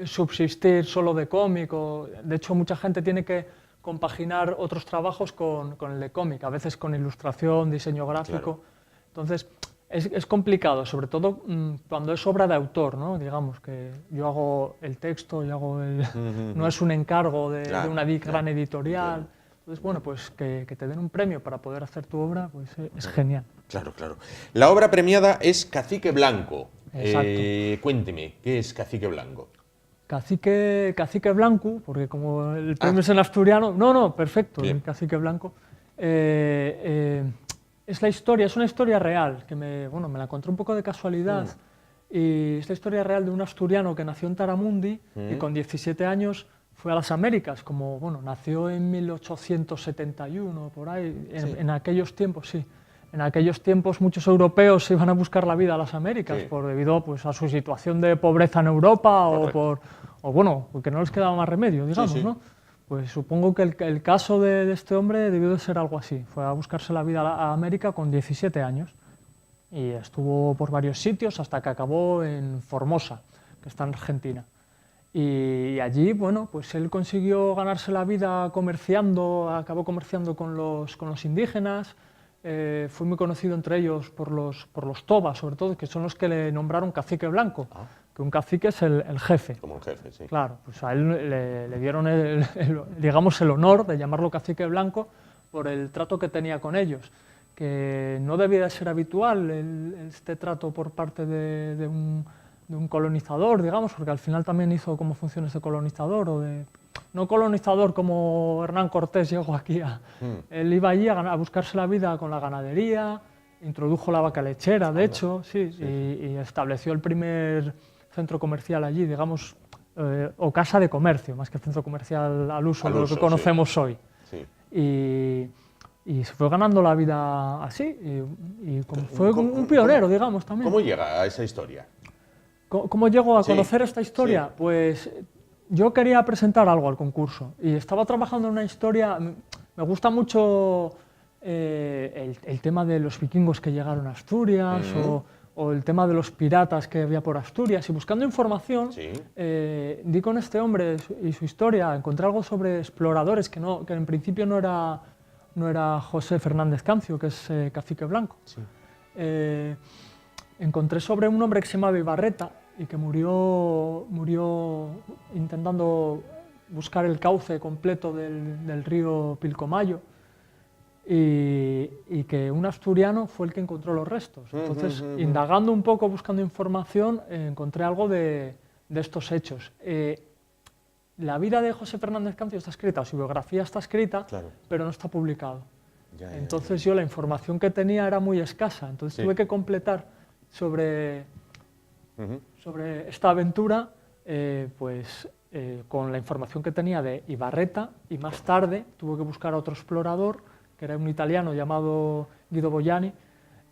subsistir solo de cómic, de hecho mucha gente tiene que compaginar otros trabajos con el de cómic, a veces con ilustración, diseño gráfico. Claro. Entonces es complicado, sobre todo cuando es obra de autor, ¿no? Digamos que yo hago el texto, yo hago no es un encargo de una gran editorial. Entonces, bueno, pues que te den un premio para poder hacer tu obra, pues es genial. Claro. La obra premiada es Cacique Blanco. Exacto. Cuénteme, ¿qué es Cacique Blanco? Cacique Blanco, porque como el premio es en asturiano, no, perfecto, el Cacique Blanco, es la historia, es una historia real, que me la encontré un poco de casualidad, y es la historia real de un asturiano que nació en Taramundi y con 17 años fue a las Américas, nació en 1871, por ahí, en aquellos tiempos, sí. En aquellos tiempos muchos europeos se iban a buscar la vida a las Américas debido pues, a su situación de pobreza en Europa porque no les quedaba más remedio, digamos, ¿no? Pues supongo que el caso de este hombre debió de ser algo así. Fue a buscarse la vida a América con 17 años y estuvo por varios sitios hasta que acabó en Formosa, que está en Argentina. Y allí, pues él consiguió ganarse la vida acabó comerciando con los indígenas. Fue muy conocido entre ellos por los tobas, sobre todo, que son los que le nombraron Cacique Blanco, que un cacique es el jefe. Como el jefe, sí. Claro, pues a él le dieron el honor de llamarlo Cacique Blanco por el trato que tenía con ellos, que no debía de ser habitual este trato por parte de un colonizador, digamos, porque al final también hizo como funciones de colonizador no colonizador como Hernán Cortés llegó aquí. Él iba allí a buscarse la vida con la ganadería, introdujo la vaca lechera, de hecho, y estableció el primer centro comercial allí, digamos, o casa de comercio, más que centro comercial al uso de lo que conocemos hoy. Sí. Y se fue ganando la vida así, fue un pionero, digamos, también. ¿Cómo llega a esa historia? ¿Cómo llego a conocer esta historia? Sí. Pues yo quería presentar algo al concurso y estaba trabajando en una historia. Me gusta mucho el tema de los vikingos que llegaron a Asturias o el tema de los piratas que había por Asturias, y buscando información, Sí. di con este hombre y su historia, encontré algo sobre exploradores, que en principio no era José Fernández Cancio, que es cacique blanco. Sí. Encontré sobre un hombre que se llamaba Ibarreta y que murió intentando buscar el cauce completo del río Pilcomayo, y que un asturiano fue el que encontró los restos. Entonces, indagando un poco, buscando información, encontré algo de estos hechos. La vida de José Fernández Cancio está escrita, o su biografía está escrita, Claro. pero no está publicado. Ya. Entonces yo la información que tenía era muy escasa, entonces tuve que completar sobre esta aventura con la información que tenía de Ibarreta, y más tarde tuve que buscar a otro explorador, que era un italiano llamado Guido Boiani,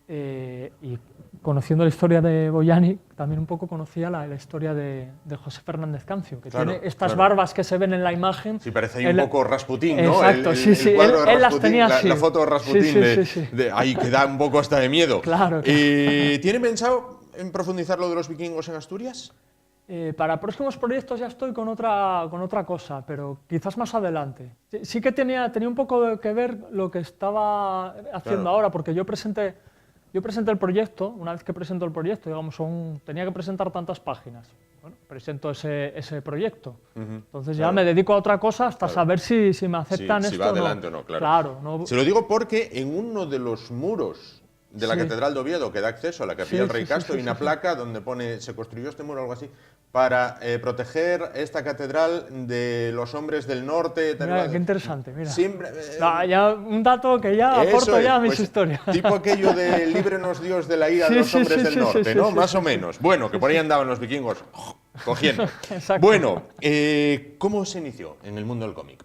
y conociendo la historia de Boiani, también un poco conocía la historia de José Fernández Cancio, que Claro, tiene estas claro. barbas que se ven en la imagen. Sí, parece ahí un poco Rasputín, ¿no? Exacto, sí, sí, el cuadro de él las Rasputín, tenía así. la foto de Rasputín, Sí. ahí que da un poco hasta de miedo. Claro. ¿Tiene pensado en profundizar lo de los vikingos en Asturias? Para próximos proyectos ya estoy con otra cosa, pero quizás más adelante. Sí que tenía un poco que ver lo que estaba haciendo Claro. ahora, porque yo presenté el proyecto. Una vez que presento el proyecto, digamos, tenía que presentar tantas páginas. Bueno, presento ese proyecto. Entonces ya me dedico a otra cosa hasta saber si me aceptan si esto va o no. adelante o no, claro. Claro, no. Se lo digo porque en uno de los muros de la Sí. Catedral de Oviedo, que da acceso a la Capilla Sí, del Rey sí, sí, Casto, sí, hay una sí. placa donde pone, se construyó este muro o algo así, para proteger esta catedral de los hombres del norte. tal Mira, cual. qué interesante, mira. Siempre, Ya un dato que ya eso aporto es, ya a mis pues, historias. Tipo aquello de líbrenos Dios de la ira de Sí, los sí, hombres sí, del sí, norte, sí, ¿no? sí, Más sí, o menos. Bueno, que por ahí andaban los vikingos cogiendo. Exacto. Bueno, ¿cómo se inició en el mundo del cómic?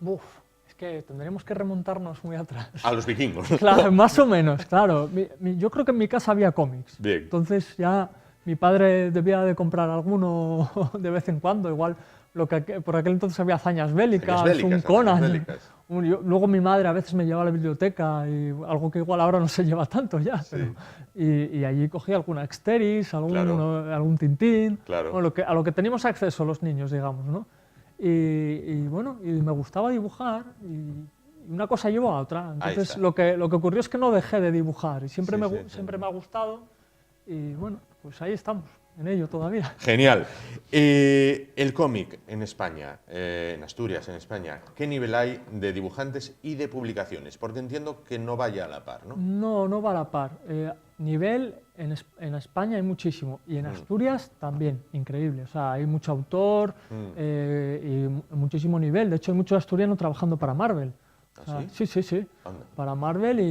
Uf, es que tendríamos que remontarnos muy atrás. A los vikingos. Claro, más o menos, claro. Yo creo que en mi casa había cómics. Bien. Entonces ya mi padre debía de comprar alguno de vez en cuando. Igual por aquel entonces había hazañas bélicas, un Conan. bélicas. Luego mi madre a veces me llevaba a la biblioteca, y algo que igual ahora no se lleva tanto ya. Pero, y allí cogía alguna Asterix, algún Tintín, Claro. bueno, a lo que teníamos acceso los niños, digamos, ¿no? Y bueno, y me gustaba dibujar, y una cosa llevó a otra. Entonces está. lo que ocurrió es que no dejé de dibujar, y siempre, Sí, sí. siempre me ha gustado, y bueno, pues ahí estamos, en ello todavía. Genial. El cómic en España, en Asturias, en España, ¿qué nivel hay de dibujantes y de publicaciones? Porque entiendo que no vaya a la par, ¿no? No va a la par. Nivel en España hay muchísimo, y en Asturias también, increíble. O sea, hay mucho autor y muchísimo nivel. De hecho, hay muchos asturianos trabajando para Marvel. ¿Ah, sí? Sí. Anda. Para Marvel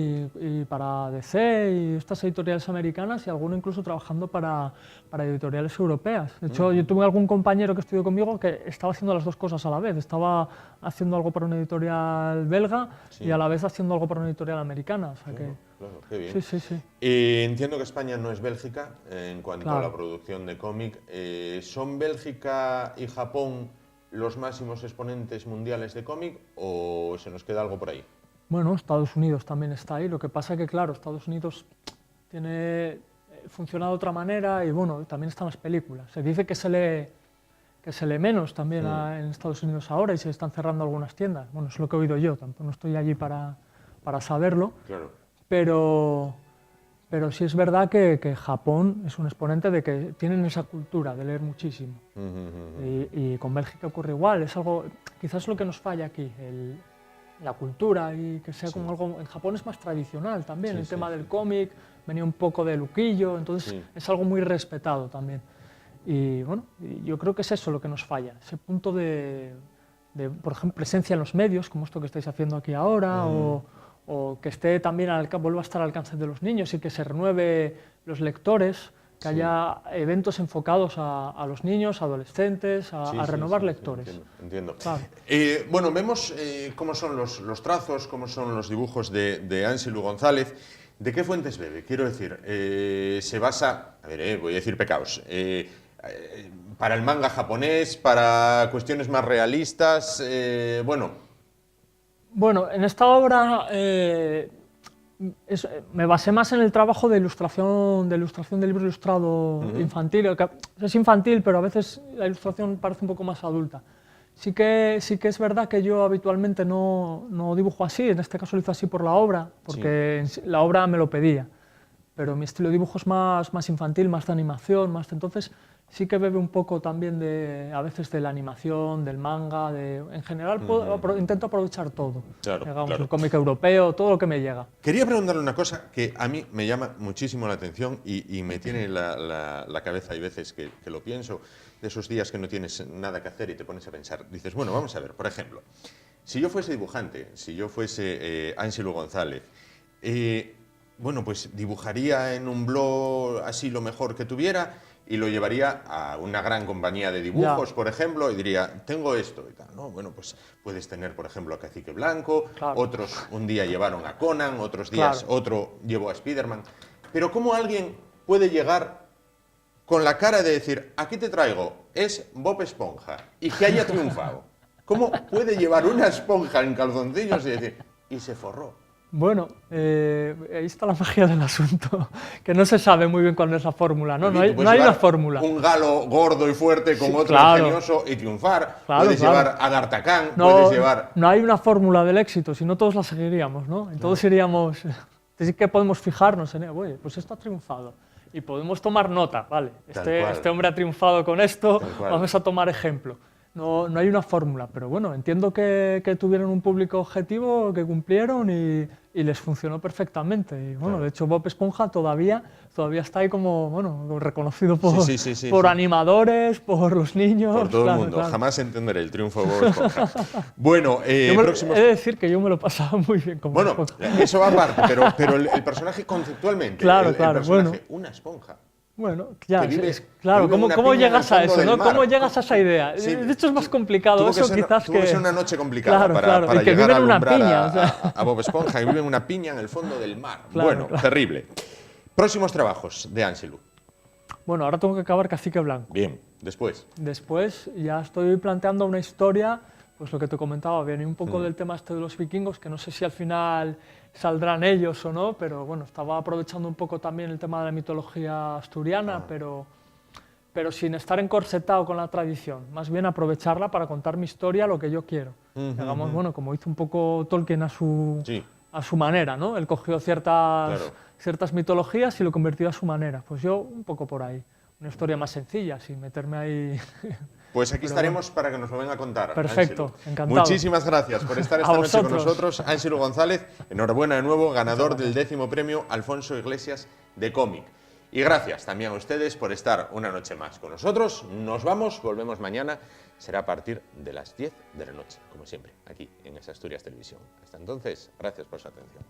y para DC y estas editoriales americanas, y alguno incluso trabajando para editoriales europeas. De hecho, yo tuve algún compañero que estudió conmigo que estaba haciendo las dos cosas a la vez. Estaba haciendo algo para una editorial belga y a la vez haciendo algo para una editorial americana. O sea Claro, qué bien. Sí. Entiendo que España no es Bélgica en cuanto a la producción de cómic. ¿Son Bélgica y Japón los máximos exponentes mundiales de cómic o se nos queda algo por ahí? Bueno, Estados Unidos también está ahí. Lo que pasa es que, claro, Estados Unidos funciona de otra manera, y bueno, también están las películas. Se dice que se lee menos también en Estados Unidos ahora, y se están cerrando algunas tiendas. Bueno, es lo que he oído yo, tampoco no estoy allí para saberlo. Claro. Pero sí es verdad que Japón es un exponente de que tienen esa cultura de leer muchísimo. Y con Bélgica ocurre igual. Es algo, quizás lo que nos falla aquí, la cultura, y que sea como algo. En Japón es más tradicional también, el tema del cómic, venía un poco de Luquillo, entonces es algo muy respetado también. Y bueno, yo creo que es eso lo que nos falla, ese punto de por ejemplo, presencia en los medios, como esto que estáis haciendo aquí ahora, o que esté también vuelva a estar al alcance de los niños, y que se renueve los lectores, que haya eventos enfocados a los niños, adolescentes, a renovar lectores. Entiendo. Claro. Bueno, vemos cómo son los trazos, cómo son los dibujos de Ánselmo González. ¿De qué fuentes bebe? Quiero decir, se basa, a ver, voy a decir pecados, para el manga japonés, para cuestiones más realistas, Bueno, en esta obra me basé más en el trabajo de ilustración del libro ilustrado infantil. Es infantil, pero a veces la ilustración parece un poco más adulta. Sí que es verdad que yo habitualmente no dibujo así, en este caso lo hice así por la obra, porque la obra me lo pedía. Pero mi estilo de dibujo es más infantil, más de animación, entonces sí que bebe un poco también a veces de la animación, del manga, en general intento aprovechar todo, digamos, el cómic europeo, todo lo que me llega. Quería preguntarle una cosa que a mí me llama muchísimo la atención y me tiene la cabeza, hay veces que lo pienso, de esos días que no tienes nada que hacer y te pones a pensar, dices, bueno, vamos a ver, por ejemplo, si yo fuese dibujante, si yo fuese Ángelo González, bueno, pues dibujaría en un blog así lo mejor que tuviera y lo llevaría a una gran compañía de dibujos, por ejemplo, y diría, tengo esto y tal, ¿no? Bueno, pues puedes tener, por ejemplo, a Cacique Blanco, otros un día llevaron a Conan, otros días otro llevó a Spiderman. Pero ¿cómo alguien puede llegar con la cara de decir, aquí te traigo, es Bob Esponja, y que haya triunfado? ¿Cómo puede llevar una esponja en calzoncillos y decir, y se forró? Bueno, ahí está la magia del asunto, que no se sabe muy bien cuál es la fórmula, ¿no? No hay una fórmula. Un galo gordo y fuerte con otro ingenioso y triunfar. Puedes llevar a D'Artagnan, puedes llevar... No hay una fórmula del éxito, si no todos la seguiríamos, ¿no? Entonces iríamos... Sí que podemos fijarnos en, oye, pues esto ha triunfado. Y podemos tomar nota, vale, este hombre ha triunfado con esto, vamos a tomar ejemplo. No hay una fórmula, pero bueno, entiendo que tuvieron un público objetivo, que cumplieron y les funcionó perfectamente. Y bueno, de hecho Bob Esponja todavía está ahí como, bueno, reconocido por animadores, por los niños. Por todo el mundo. Jamás entenderé el triunfo de Bob Esponja. Bueno, he de decir que yo me lo pasaba muy bien con Bob Esponja. Bueno, eso va aparte, pero el personaje conceptualmente, el personaje, una esponja. Bueno, ya, claro, ¿cómo llegas a eso, ¿no? ¿Cómo llegas a esa idea? Sí, de hecho es más complicado eso quizás que... Tuvo que ser una noche complicada para que llegar a una alumbrar piña, a Bob Esponja, y vive en una piña en el fondo del mar. Bueno, terrible. Próximos trabajos de Ángelo. Bueno, ahora tengo que acabar Cacique Blanco. Bien, después. Después ya estoy planteando una historia, pues lo que te comentaba, viene un poco del tema este de los vikingos, que no sé si al final saldrán ellos o no, pero bueno, estaba aprovechando un poco también el tema de la mitología asturiana, pero sin estar encorsetado con la tradición, más bien aprovecharla para contar mi historia, lo que yo quiero. Digamos, bueno, como hizo un poco Tolkien a su manera, ¿no? Él cogió ciertas mitologías y lo convirtió a su manera. Pues yo un poco por ahí, una historia más sencilla, sin meterme ahí... Pues aquí estaremos para que nos lo venga a contar. Perfecto, Ángelo. encantado. Muchísimas gracias por estar esta noche con nosotros. Ángelo González, enhorabuena de nuevo, ganador del 10º premio Alfonso Iglesias de cómic. Y gracias también a ustedes por estar una noche más con nosotros. Nos vamos, volvemos mañana. Será a partir de las 10 de la noche, como siempre, aquí en Es Asturias Televisión. Hasta entonces, gracias por su atención.